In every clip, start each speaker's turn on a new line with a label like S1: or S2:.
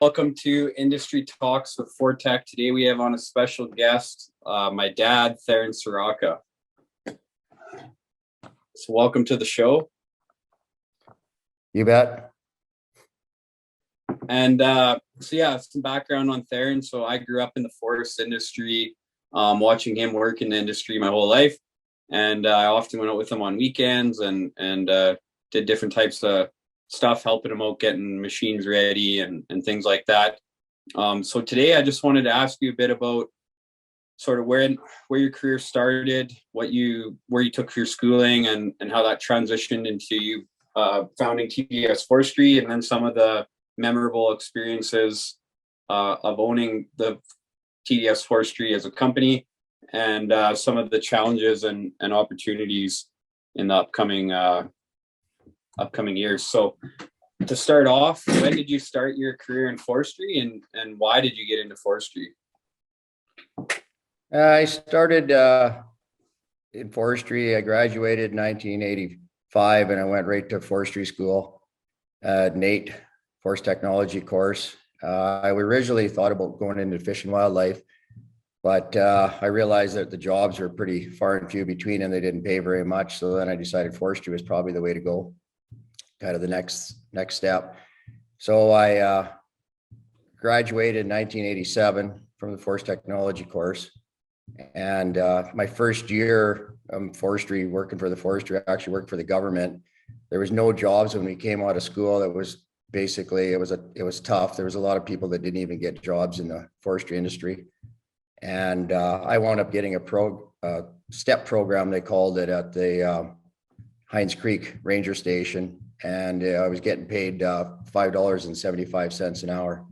S1: Welcome to Industry Talks with Forteck. Today we have on a special guest, my dad, Tharen Soroka. So welcome to the show.
S2: You bet.
S1: And some background on Tharen. So I grew up in the forest industry, watching him work in the industry my whole life. And I often went out with him on weekends and did different types of stuff, helping him out getting machines ready and things like that. So today I just wanted to ask you a bit about sort of where your career started, where you took your schooling, and how that transitioned into you founding TDS Forestry, and then some of the memorable experiences of owning the TDS Forestry as a company, and some of the challenges and opportunities in the upcoming years. So to start off, when did you start your career in forestry, and why did you get into forestry?
S2: I started in forestry. I graduated in 1985 and I went right to forestry school, NATE, Forest Technology course. I originally thought about going into fish and wildlife, but I realized that the jobs were pretty far and few between and they didn't pay very much. So then I decided forestry was probably the way to go, kind of the next step. So I graduated in 1987 from the Forest Technology course. And my first year forestry, working for the forestry, I actually worked for the government. There was no jobs when we came out of school. It was basically, it was tough. There was a lot of people that didn't even get jobs in the forestry industry. And I wound up getting a STEP program, they called it, at the Hines Creek Ranger Station. And I was getting paid $5.75 an hour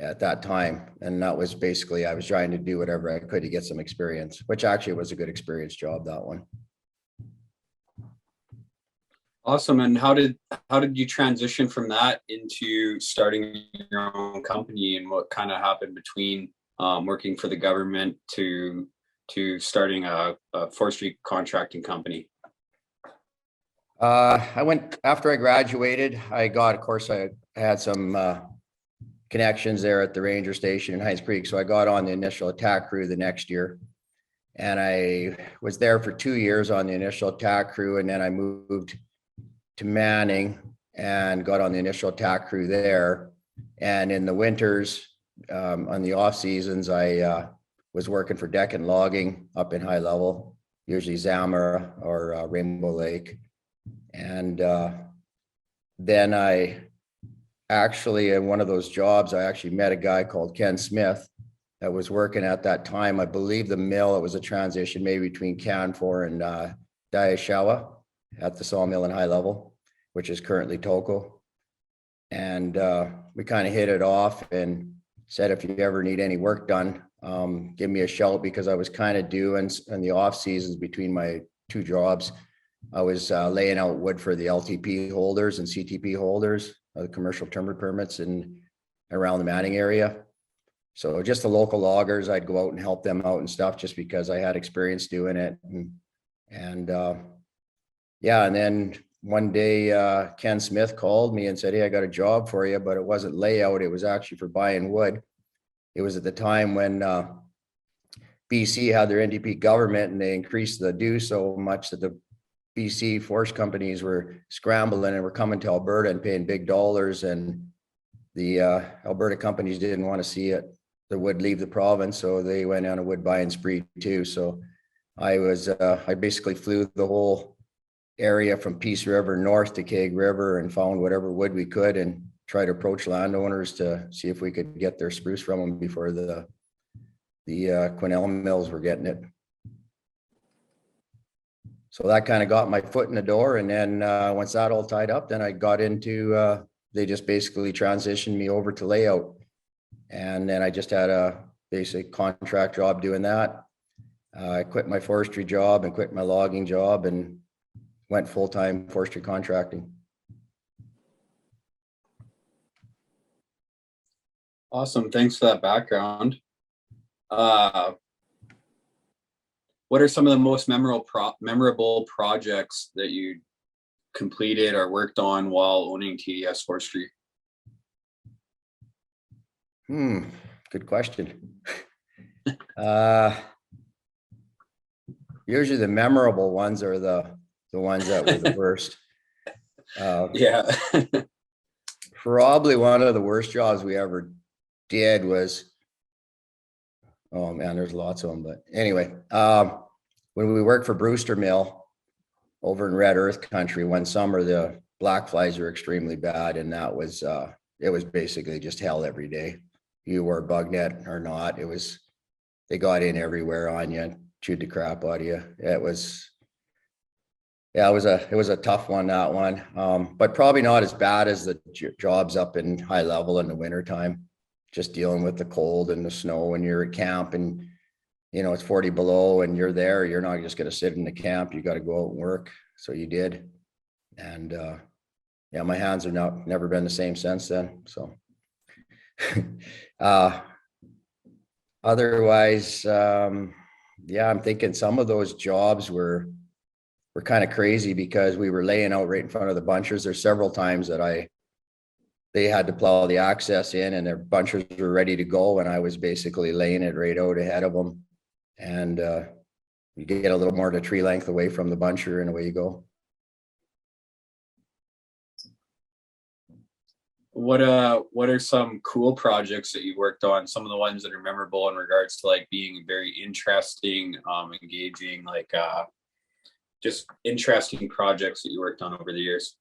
S2: at that time. And that was basically, I was trying to do whatever I could to get some experience, which actually was a good experience job, that one.
S1: Awesome. And how did you transition from that into starting your own company, and what kind of happened between working for the government to starting a forestry contracting company?
S2: I went, after I graduated, of course, I had some connections there at the Ranger Station in Hines Creek. So I got on the initial attack crew the next year. And I was there for 2 years on the initial attack crew. And then I moved to Manning and got on the initial attack crew there. And in the winters, on the off seasons, I was working for Deccan Logging up in high level, usually Zamora or Rainbow Lake. And then I actually, in one of those jobs, I actually met a guy called Ken Smith that was working at that time. I believe the mill, it was a transition maybe between Canfor and Diashawa at the sawmill in high level, which is currently Toko. And we kind of hit it off and said, if you ever need any work done, give me a shout, because I was kind of doing in the off seasons between my two jobs. I was laying out wood for the LTP holders and CTP holders, the commercial timber permits in around the Manning area. So just the local loggers, I'd go out and help them out and stuff, just because I had experience doing it. And then one day Ken Smith called me and said, hey, I got a job for you, but it wasn't layout. It was actually for buying wood. It was at the time when BC had their NDP government, and they increased the due so much that the BC forest companies were scrambling and were coming to Alberta and paying big dollars, and the Alberta companies didn't want to see the wood leave the province, so they went on a wood buying spree too. So I basically flew the whole area from Peace River north to Keg River and found whatever wood we could and tried to approach landowners to see if we could get their spruce from them before the Quesnel mills were getting it. So that kind of got my foot in the door. And then once that all tied up, then I got into, they just basically transitioned me over to layout. And then I just had a basic contract job doing that. I quit my forestry job and quit my logging job and went full-time forestry contracting.
S1: Awesome. Thanks for that background. What are some of the most memorable projects that you completed or worked on while owning TDS Forestry?
S2: Good question. Usually the memorable ones are the ones that were the worst.
S1: Yeah.
S2: Probably one of the worst jobs we ever did was, oh man, there's lots of them, but anyway, when we worked for Brewster Mill over in Red Earth country, one summer, the black flies were extremely bad. And that was, it was basically just hell every day. You wore bug net or not, they got in everywhere on you, chewed the crap out of you. Yeah, it was a tough one, that one. But probably not as bad as the jobs up in high level in the wintertime, just dealing with the cold and the snow when you're at camp and, it's 40 below and you're there, you're not just going to sit in the camp. You got to go out and work. So you did. And, yeah, my hands are never been the same since then. So, otherwise, yeah, I'm thinking some of those jobs were kind of crazy because we were laying out right in front of the bunchers. There's several times that they had to plow the access in and their bunchers were ready to go. And I was basically laying it right out ahead of them. And, you get a little more to tree length away from the buncher and away you go.
S1: What are some cool projects that you worked on? Some of the ones that are memorable in regards to like being very interesting, engaging, like, just interesting projects that you worked on over the years?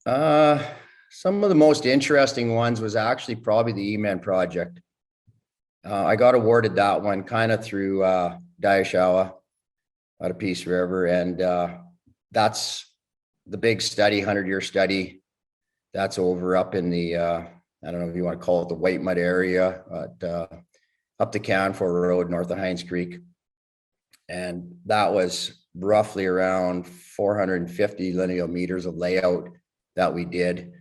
S2: Some of the most interesting ones was actually probably the E-Man project. I got awarded that one kind of through Diashawa out of Peace River. And that's the big study, 100-year study. That's over up in the, I don't know if you want to call it the White Mud area, up the Canfor Road, north of Hines Creek. And that was roughly around 450 lineal meters of layout that we did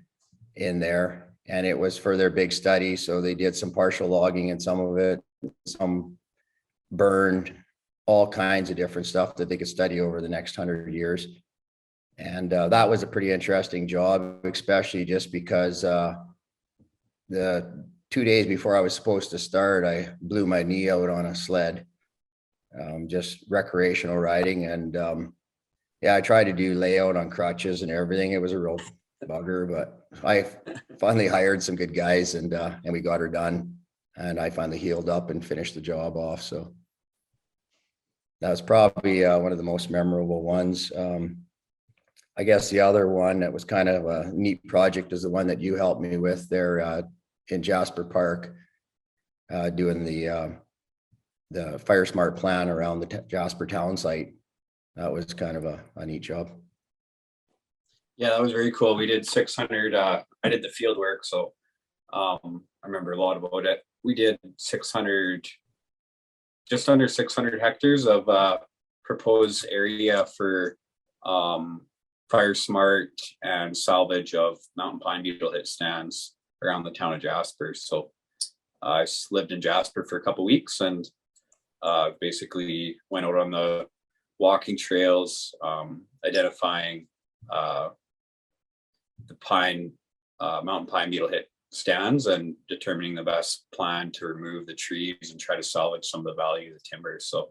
S2: in there. And it was for their big study. So they did some partial logging and some of it, some burned, all kinds of different stuff that they could study over the next 100 years. And that was a pretty interesting job, especially just because the 2 days before I was supposed to start, I blew my knee out on a sled, just recreational riding. And yeah, I tried to do layout on crutches and everything. It was a real bugger, but I finally hired some good guys and we got her done. And I finally healed up and finished the job off. So that was probably one of the most memorable ones. I guess the other one that was kind of a neat project is the one that you helped me with there in Jasper Park, doing the Fire Smart plan around the Jasper town site. That was kind of a neat job.
S1: Yeah, that was very cool. We did 600, I did the field work, so I remember a lot about it. We did 600, just under 600 hectares of proposed area for Fire Smart and salvage of mountain pine beetle hit stands around the town of Jasper. So I lived in Jasper for a couple of weeks and basically went out on the walking trails, identifying the mountain pine beetle hit stands and determining the best plan to remove the trees and try to salvage some of the value of the timber. So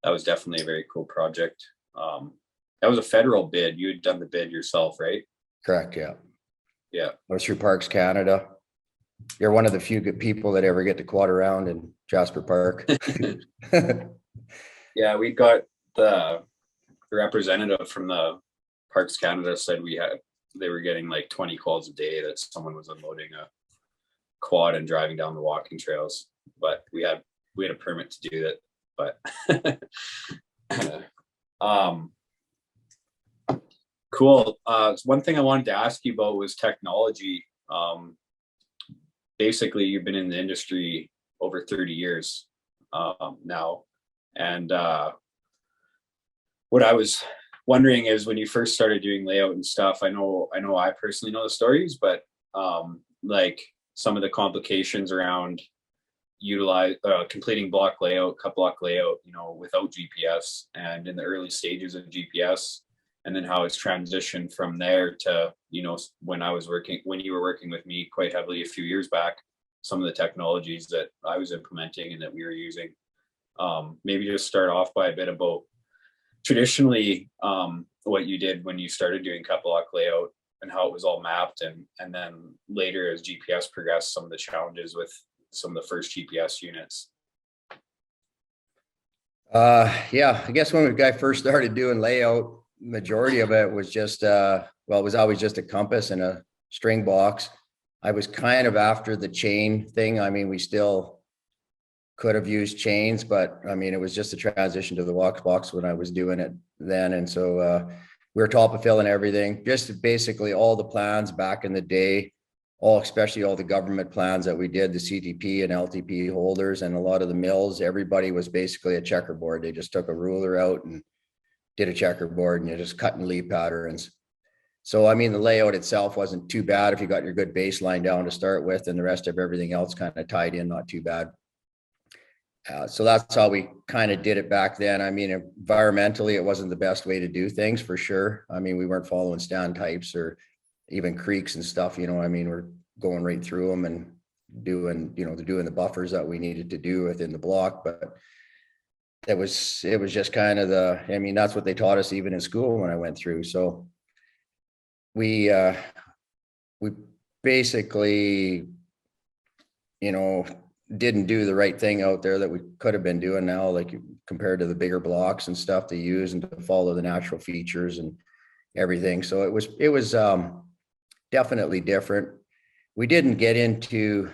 S1: that was definitely a very cool project. That was a federal bid. You had done the bid yourself, right?
S2: Correct. Yeah.
S1: Yeah.
S2: I was through Parks Canada. You're one of the few good people that ever get to quad around in Jasper Park.
S1: Yeah, we got the representative from the Parks Canada said they were getting like 20 calls a day that someone was unloading a quad and driving down the walking trails. But we had a permit to do that. But cool. One thing I wanted to ask you about was technology. Basically, you've been in the industry over 30 years now. And what I was wondering is when you first started doing layout and stuff, I know I personally know the stories, but like some of the complications around completing block layout, cut block layout, without GPS, and in the early stages of GPS, and then how it's transitioned from there to, when you were working with me quite heavily a few years back, some of the technologies that I was implementing and that we were using. Maybe just start off by a bit about traditionally what you did when you started doing cut block layout and how it was all mapped, and then later as GPS progressed, some of the challenges with some of the first GPS units.
S2: Yeah, I guess when I first started doing layout, majority of it was just, it was always just a compass and a string box. I was kind of after the chain thing. I mean, we still could have used chains, but I mean, it was just a transition to the wax box when I was doing it then. And so we were top of filling everything, just basically all the plans back in the day, especially all the government plans that we did, the CTP and LTP holders and a lot of the mills, everybody was basically a checkerboard. They just took a ruler out and did a checkerboard, and you just cut and leave patterns. So, I mean, the layout itself wasn't too bad if you got your good baseline down to start with, and the rest of everything else kind of tied in, not too bad. So that's how we kind of did it back then. I mean, environmentally, it wasn't the best way to do things for sure. I mean, we weren't following stand types or even creeks and stuff, I mean, we're going right through them and doing the buffers that we needed to do within the block. But it was just kind of that's what they taught us even in school when I went through. So we basically, didn't do the right thing out there that we could have been doing now, like compared to the bigger blocks and stuff to use and to follow the natural features and everything. So it was definitely different. We didn't get into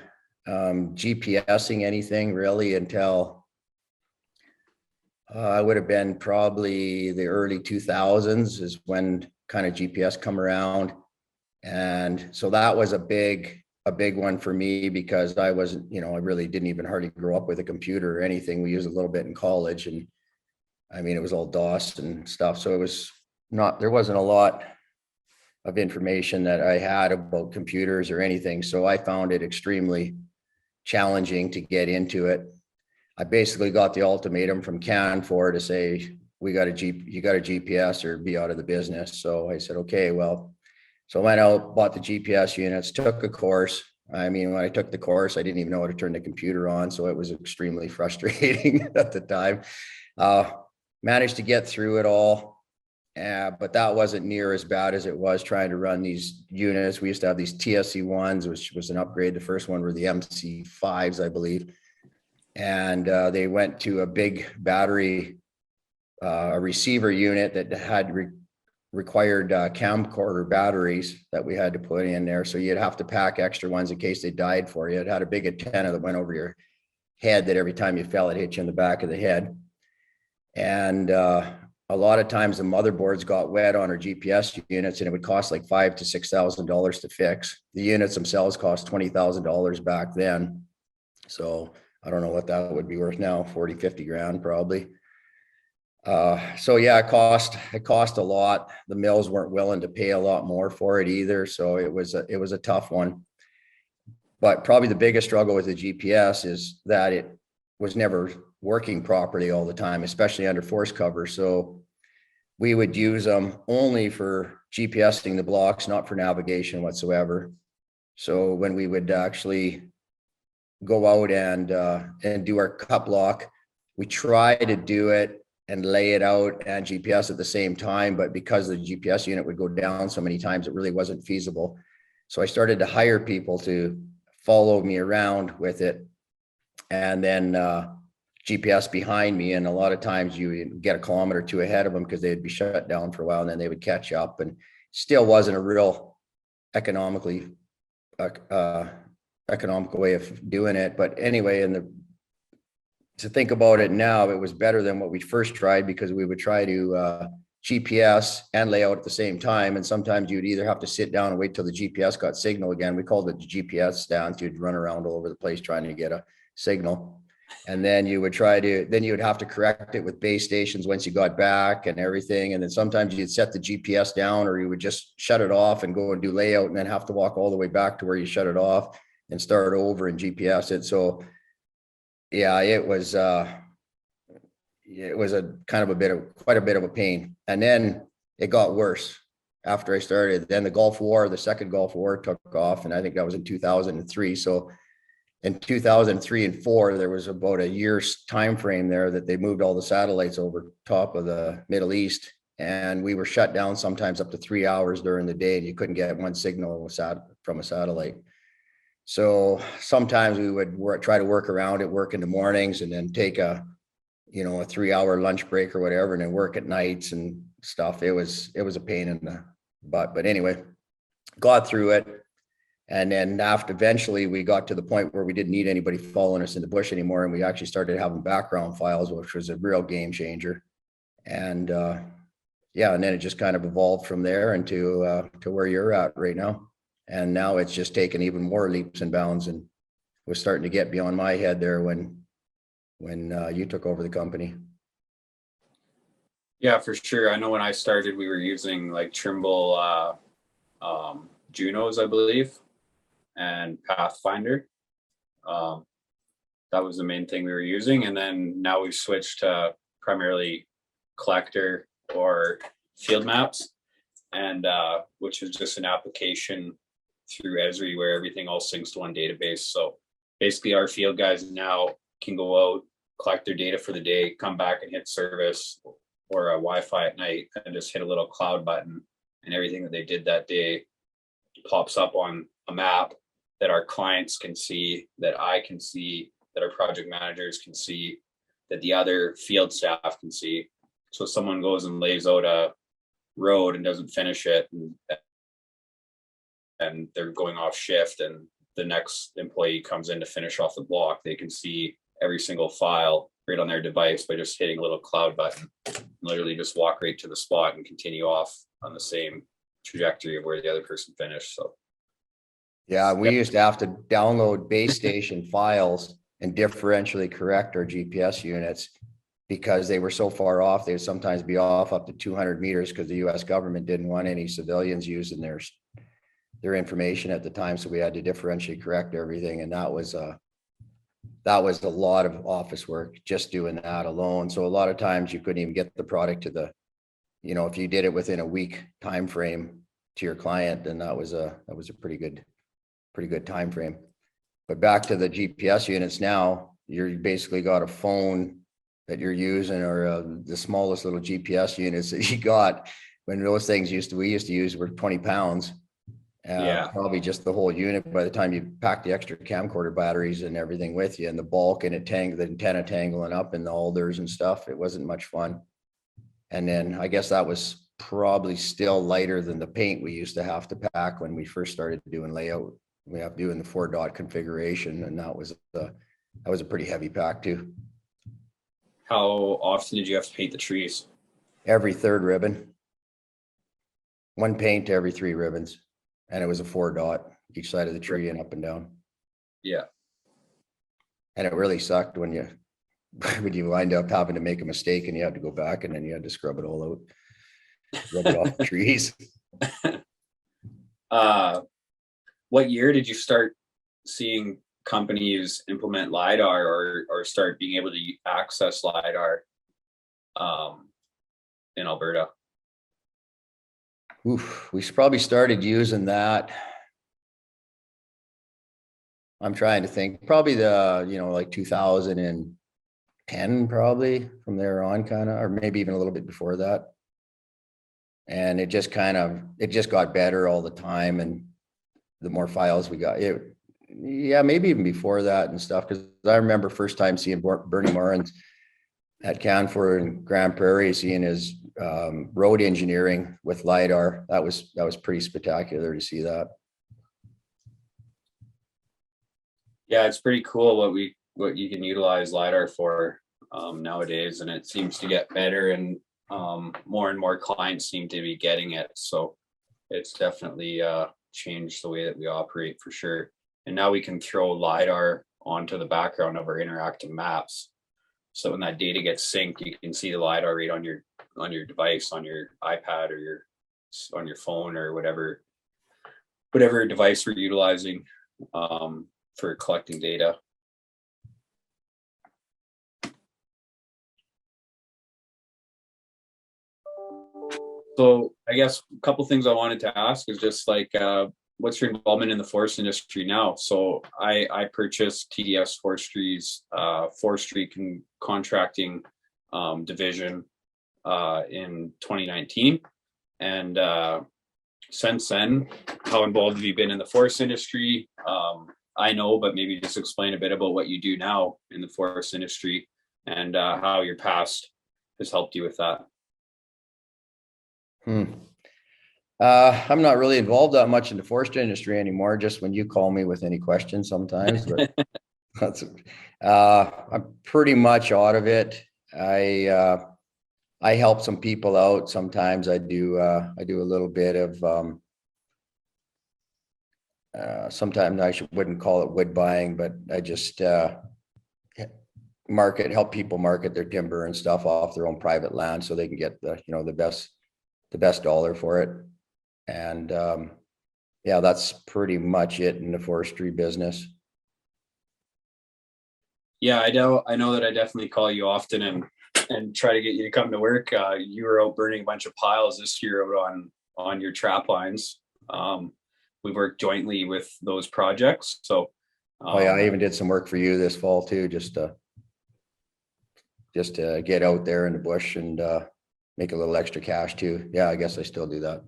S2: GPSing anything really until I would have been probably the early 2000s is when kind of GPS come around. And so that was a big one for me because I wasn't, I really didn't even hardly grow up with a computer or anything. We used a little bit in college, and I mean, it was all DOS and stuff. So there wasn't a lot of information that I had about computers or anything. So I found it extremely challenging to get into it. I basically got the ultimatum from Canfor to say, you got a GPS or be out of the business. So I said, okay, well, so I went out, bought the GPS units, took a course. I mean, when I took the course, I didn't even know how to turn the computer on. So it was extremely frustrating at the time. Managed to get through it all. But that wasn't near as bad as it was trying to run these units. We used to have these TSC1s, which was an upgrade. The first one were the MC5s, I believe. And they went to a big battery, a receiver unit that had required camcorder batteries that we had to put in there. So you'd have to pack extra ones in case they died for you. It had a big antenna that went over your head that every time you fell, it hit you in the back of the head. And a lot of times the motherboards got wet on our GPS units, and it would cost like $5,000 to $6,000 to fix. The units themselves cost $20,000 back then. So I don't know what that would be worth now, 40, 50 grand probably. So yeah, it cost a lot. The mills weren't willing to pay a lot more for it either. So it was a tough one. But probably the biggest struggle with the GPS is that it was never working properly all the time, especially under force cover. So we would use them only for GPSing the blocks, not for navigation whatsoever. So when we would actually go out and do our cut block, we try to do it and lay it out and GPS at the same time. But because the GPS unit would go down so many times, it really wasn't feasible. So I started to hire people to follow me around with it, and then GPS behind me. And a lot of times you get a kilometer or two ahead of them because they'd be shut down for a while, and then they would catch up, and still wasn't a real economical way of doing it. But anyway, to think about it now, it was better than what we first tried, because we would try to GPS and layout at the same time. And sometimes you'd either have to sit down and wait till the GPS got signal again. We called it the GPS stance. You'd run around all over the place trying to get a signal. And then you would have to correct it with base stations once you got back and everything. And then sometimes you'd set the GPS down, or you would just shut it off and go and do layout, and then have to walk all the way back to where you shut it off and start over and GPS it. So yeah, it was a kind of quite a bit of a pain. And then it got worse after I started. Then the second Gulf War took off, and I think that was in 2003. So in 2003 and 4, there was about a year's time frame there that they moved all the satellites over top of the Middle East, and we were shut down sometimes up to 3 hours during the day, and you couldn't get one signal from a satellite. So sometimes we would try to work around it, work in the mornings, and then take a 3-hour lunch break or whatever, and then work at nights and stuff. It was a pain in the butt, but anyway, got through it. And then eventually we got to the point where we didn't need anybody following us in the bush anymore. And we actually started having background files, which was a real game changer. And and then it just kind of evolved from there into to where you're at right now. And now it's just taken even more leaps and bounds, and was starting to get beyond my head there when you took over the company.
S1: Yeah, for sure. I know when I started, we were using like Trimble Junos, I believe, and Pathfinder. That was the main thing we were using. And then now we've switched to primarily collector or field maps, and which is just an application through Esri where everything all syncs to one database. So basically our field guys now can go out, collect their data for the day, come back and hit service or a Wi-Fi at night, and just hit a little cloud button, and everything that they did that day pops up on a map that our clients can see, that I can see, that our project managers can see, that the other field staff can see. So someone goes and lays out a road and doesn't finish it, and they're going off shift, and the next employee comes in to finish off the block, they can see every single file right on their device by just hitting a little cloud button, and literally just walk right to the spot and continue off on the same trajectory of where the other person finished. So
S2: yeah, we used to have to download base station files and differentially correct our GPS units because they were so far off. They would sometimes be off up to 200 meters because the US government didn't want any civilians using their information at the time. So we had to differentially correct everything. And that was a lot of office work just doing that alone. So a lot of times you couldn't even get the product to if you did it within a week time frame to your client, then that was a pretty good time frame. But back to the GPS units now, you're basically got a phone that you're using, or the smallest little GPS units that you got. When those things we used to use were 20 pounds. Probably just the whole unit by the time you pack the extra camcorder batteries and everything with you, and the bulk, and the antenna tangling up in the alders and stuff. It wasn't much fun. And then I guess that was probably still lighter than the paint we used to have to pack when we first started doing layout. We have doing the 4-dot configuration, and that was a pretty heavy pack too.
S1: how often did you have to paint the trees?
S2: Every third ribbon. One paint to every 3 ribbons. And it was a 4-dot each side of the tree and up and down.
S1: Yeah.
S2: And it really sucked when you wind up having to make a mistake and you had to go back and then you had to scrub it all out, rub it off the trees.
S1: What year did you start seeing companies implement LiDAR or start being able to access LiDAR in Alberta?
S2: Oof, we probably started using that. I'm trying to think, probably like 2010, probably from there on, kind of, or maybe even a little bit before that. And it just got better all the time. And the more files we got, maybe even before that and stuff. Cause I remember first time seeing Bernie Morin's at Canfor and Grand Prairie, seeing his road engineering with LiDAR. That was pretty spectacular to see that.
S1: Yeah, it's pretty cool what you can utilize LiDAR for nowadays, and it seems to get better, and more and more clients seem to be getting it. So it's definitely changed the way that we operate for sure. And now we can throw LiDAR onto the background of our interactive maps. So when that data gets synced, you can see the LiDAR right on your device, on your iPad or on your phone or whatever device we're utilizing for collecting data. So I guess a couple things I wanted to ask is just like, what's your involvement in the forest industry now? So I purchased TDS Forestry's forestry contracting division in 2019. And since then, how involved have you been in the forest industry? I know, but maybe just explain a bit about what you do now in the forest industry and how your past has helped you with that.
S2: I'm not really involved that much in the forestry industry anymore, just when you call me with any questions sometimes, but I'm pretty much out of it. I help some people out. Sometimes I do a little bit of, sometimes wouldn't call it wood buying, but I just help people market their timber and stuff off their own private land so they can get the best dollar for it. And yeah, that's pretty much it in the forestry business.
S1: Yeah, I know that I definitely call you often and try to get you to come to work. You were out burning a bunch of piles this year out on your trap lines. We worked jointly with those projects. So
S2: oh yeah, I even did some work for you this fall too, just to get out there in the bush and make a little extra cash too. Yeah, I guess I still do that.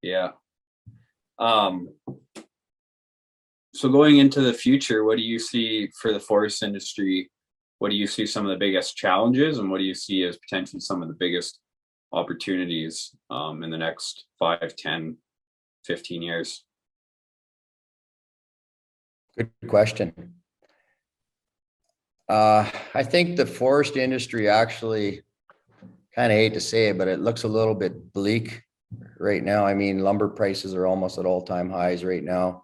S1: Yeah. So going into the future, what do you see for the forest industry? What do you see some of the biggest challenges, and what do you see as potentially some of the biggest opportunities in the next 5, 10, 15 years?
S2: Good question. I think the forest industry actually, kind of hate to say it, but it looks a little bit bleak right now. I mean, lumber prices are almost at all-time highs right now.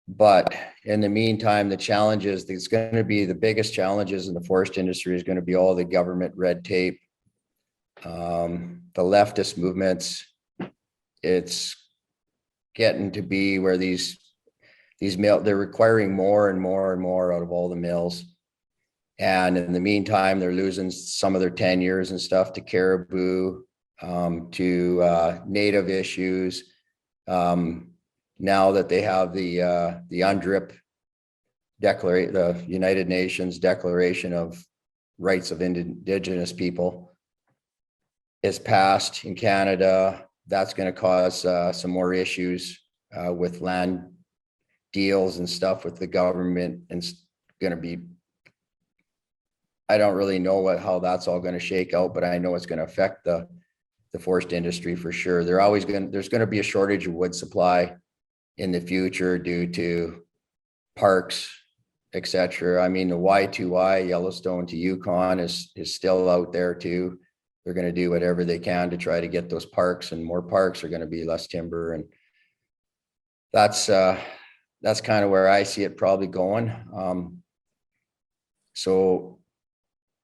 S2: But in the meantime, the challenges, it's going to be the biggest challenges in the forest industry is going to be all the government red tape, the leftist movements. It's getting to be where these mills, they're requiring more and more and more out of all the mills. And in the meantime, they're losing some of their tenures and stuff to caribou, to native issues. Now that they have the UNDRIP declaration, the United Nations Declaration of Rights of Indigenous People is passed in Canada, that's going to cause some more issues with land deals and stuff with the government, and it's going to be, I don't really know how that's all going to shake out, but I know it's going to affect the forest industry for sure. There's going to be a shortage of wood supply in the future due to parks, etc. I mean, the Y2Y, Yellowstone to Yukon, is still out there too. They're going to do whatever they can to try to get those parks, and more parks are going to be less timber. And that's kind of where I see it probably going. So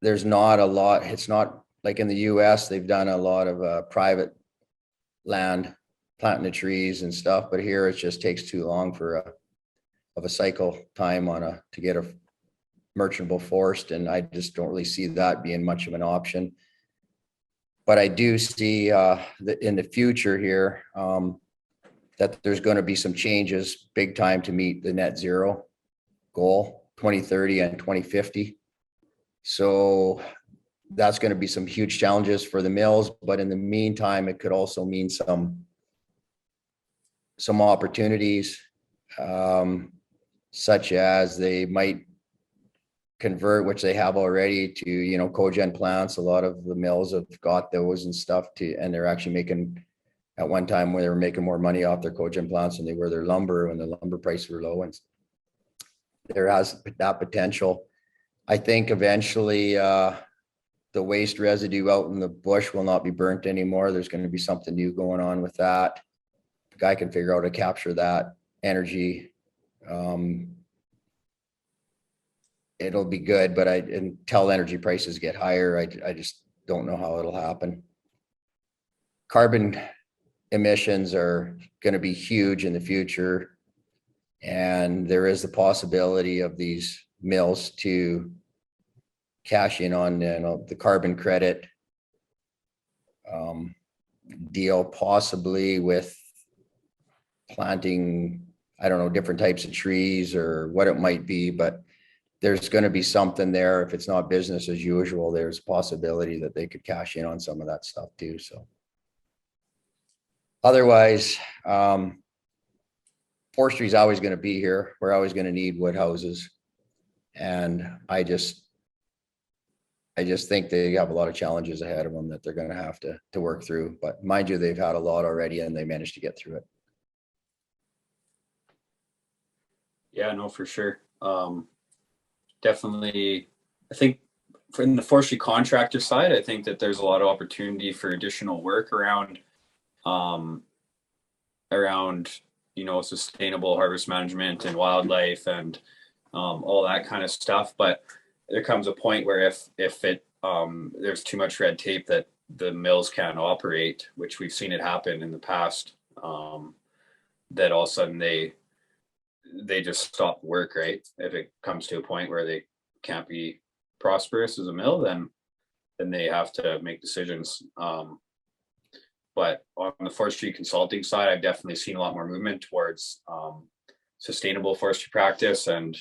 S2: there's not a lot, it's not like in the US, they've done a lot of private land, planting the trees and stuff, but here it just takes too long for a cycle time to get a merchantable forest, and I just don't really see that being much of an option. But I do see that in the future here that there's going to be some changes big time to meet the net zero goal 2030 and 2050. So that's going to be some huge challenges for the mills, but in the meantime, it could also mean some opportunities, such as they might convert, which they have already, to cogen plants. A lot of the mills have got those and stuff and they're actually making, at one time where they were making more money off their cogen plants than they were their lumber when the lumber prices were low, and there has that potential. I think eventually the waste residue out in the bush will not be burnt anymore. There's going to be something new going on with that. The guy can figure out how to capture that energy. It'll be good, but until energy prices get higher, I just don't know how it'll happen. Carbon emissions are going to be huge in the future, and there is the possibility of these mills to cash in on the carbon credit deal, possibly with planting, I don't know, different types of trees or what it might be, but there's going to be something there. If it's not business as usual, there's a possibility that they could cash in on some of that stuff too. So otherwise, forestry is always going to be here. We're always going to need wood houses. And I just think they have a lot of challenges ahead of them that they're going to have to work through. But mind you, they've had a lot already and they managed to get through it.
S1: Yeah, no, for sure. Definitely, I think from the forestry contractor side, I think that there's a lot of opportunity for additional work around, sustainable harvest management and wildlife and all that kind of stuff. But there comes a point where if there's too much red tape that the mills can't operate, which we've seen it happen in the past, that all of a sudden they just stop work, right? If it comes to a point where they can't be prosperous as a mill, then they have to make decisions. But on the forestry consulting side, I've definitely seen a lot more movement towards sustainable forestry practice and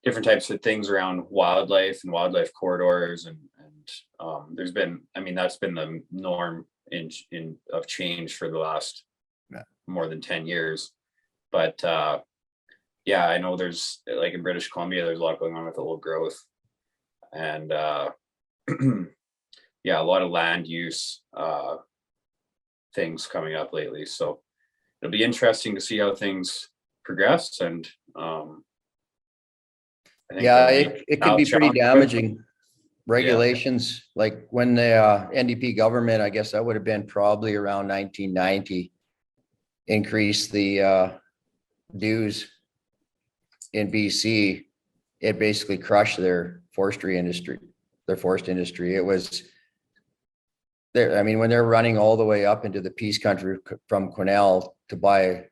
S1: different types of things around wildlife and wildlife corridors. And there's been, that's been the norm of change for the last more than 10 years. But yeah, I know there's, like in British Columbia, there's a lot going on with old growth and yeah, a lot of land use things coming up lately. So it'll be interesting to see how things progress. And I think
S2: it could be pretty damaging. Regulations, like when the NDP government, I guess that would have been probably around 1990, increased the dues in BC, it basically crushed their forestry industry, their forest industry. It was there. I mean, when they're running all the way up into the Peace Country from Quesnel to buy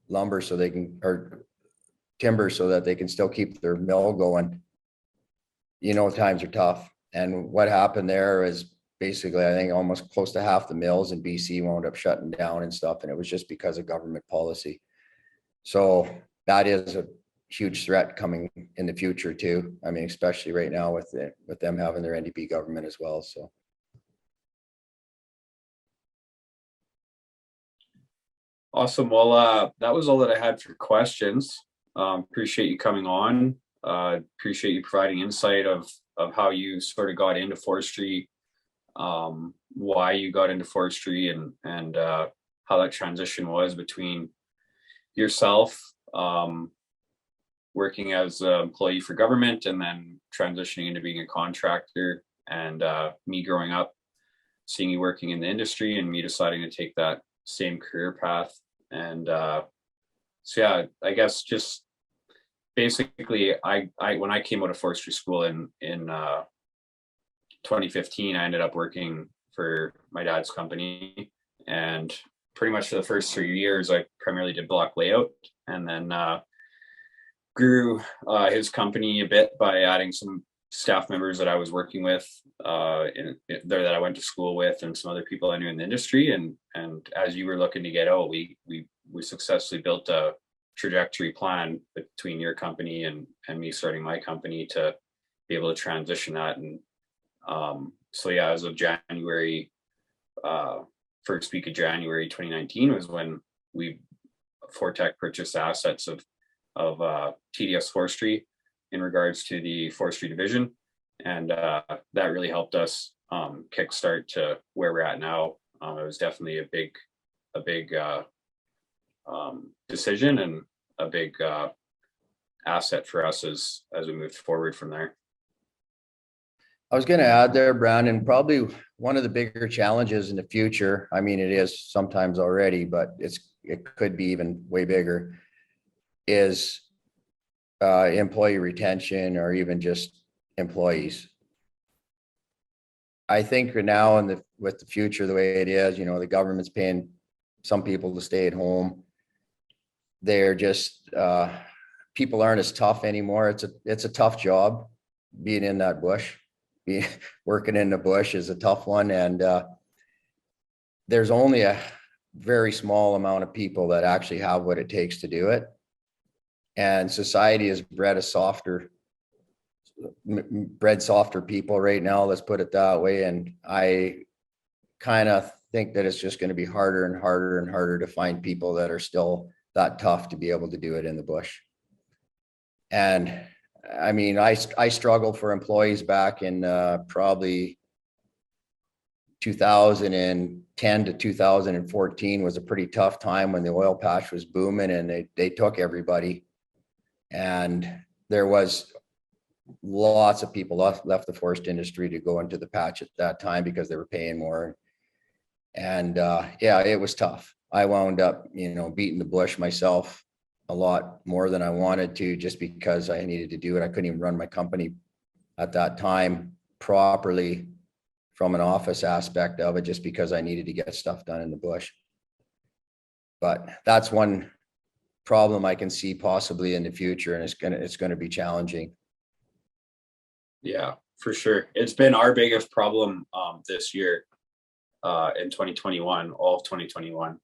S2: lumber so they can, or timber so that they can still keep their mill going, times are tough. And what happened there is basically, I think almost close to half the mills in BC wound up shutting down and stuff. And it was just because of government policy. So that is a huge threat coming in the future too. I mean, especially right now with them having their NDP government as well. So.
S1: Awesome. Well, that was all that I had for questions. Appreciate you coming on. Appreciate you providing insight of how you sort of got into forestry, why you got into forestry, and how that transition was between yourself working as an employee for government and then transitioning into being a contractor, and me growing up, seeing you working in the industry and me deciding to take that same career path. And so yeah, I guess just basically I when I came out of forestry school in 2015, I ended up working for my dad's company, and pretty much for the first 3 years I primarily did block layout, and then grew his company a bit by adding some staff members that I was working with there that I went to school with, and some other people I knew in the industry. And as you were looking to get out, we successfully built a trajectory plan between your company and me starting my company to be able to transition that. And so yeah, as of January, first week of January 2019 was when Forteck purchased assets of TDS Forestry in regards to the forestry division, and that really helped us kickstart to where we're at now. It was definitely a big decision and a big asset for us as we moved forward from there.
S2: I was going to add there, Branden, probably one of the bigger challenges in the future, I mean, it is sometimes already, but it could be even way bigger, is employee retention, or even just employees. I think now with the future the way it is, the government's paying some people to stay at home. They're just people aren't as tough anymore. It's a tough job being in that bush. working in the bush is a tough one. And there's only a very small amount of people that actually have what it takes to do it. And society has bred softer people right now, let's put it that way. And I kind of think that it's just going to be harder and harder and harder to find people that are still that tough to be able to do it in the bush. And I mean, I struggled for employees back in probably 2010 to 2014 was a pretty tough time when the oil patch was booming, and they took everybody. And there was lots of people left the forest industry to go into the patch at that time because they were paying more. And yeah, it was tough. I wound up, beating the bush myself a lot more than I wanted to, just because I needed to do it. I couldn't even run my company at that time properly from an office aspect of it, just because I needed to get stuff done in the bush. But that's one problem I can see possibly in the future, and it's going to be challenging.
S1: Yeah, for sure. It's been our biggest problem this year in 2021, all of 2021,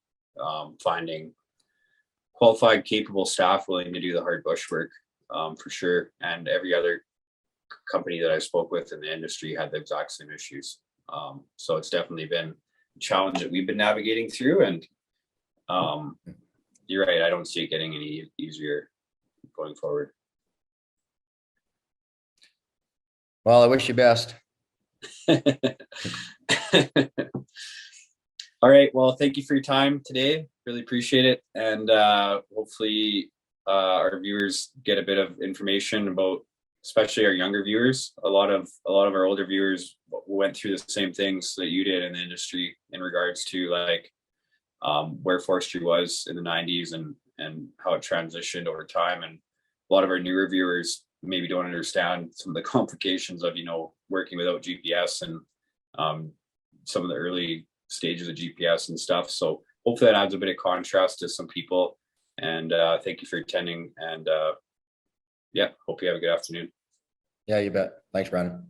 S1: finding qualified, capable staff willing to do the hard bush work, for sure. And every other company that I spoke with in the industry had the exact same issues. So it's definitely been a challenge that we've been navigating through. And you're right, I don't see it getting any easier going forward.
S2: Well, I wish you best.
S1: All right. Well, thank you for your time today. Really appreciate it. And hopefully our viewers get a bit of information about, especially our younger viewers. A lot of our older viewers went through the same things that you did in the industry in regards to like where forestry was in the 90s and how it transitioned over time. And a lot of our newer viewers maybe don't understand some of the complications of, working without GPS and some of the early stages of GPS and stuff. So hopefully that adds a bit of contrast to some people. And thank you for attending. And yeah, hope you have a good afternoon.
S2: Yeah, you bet. Thanks, Branden.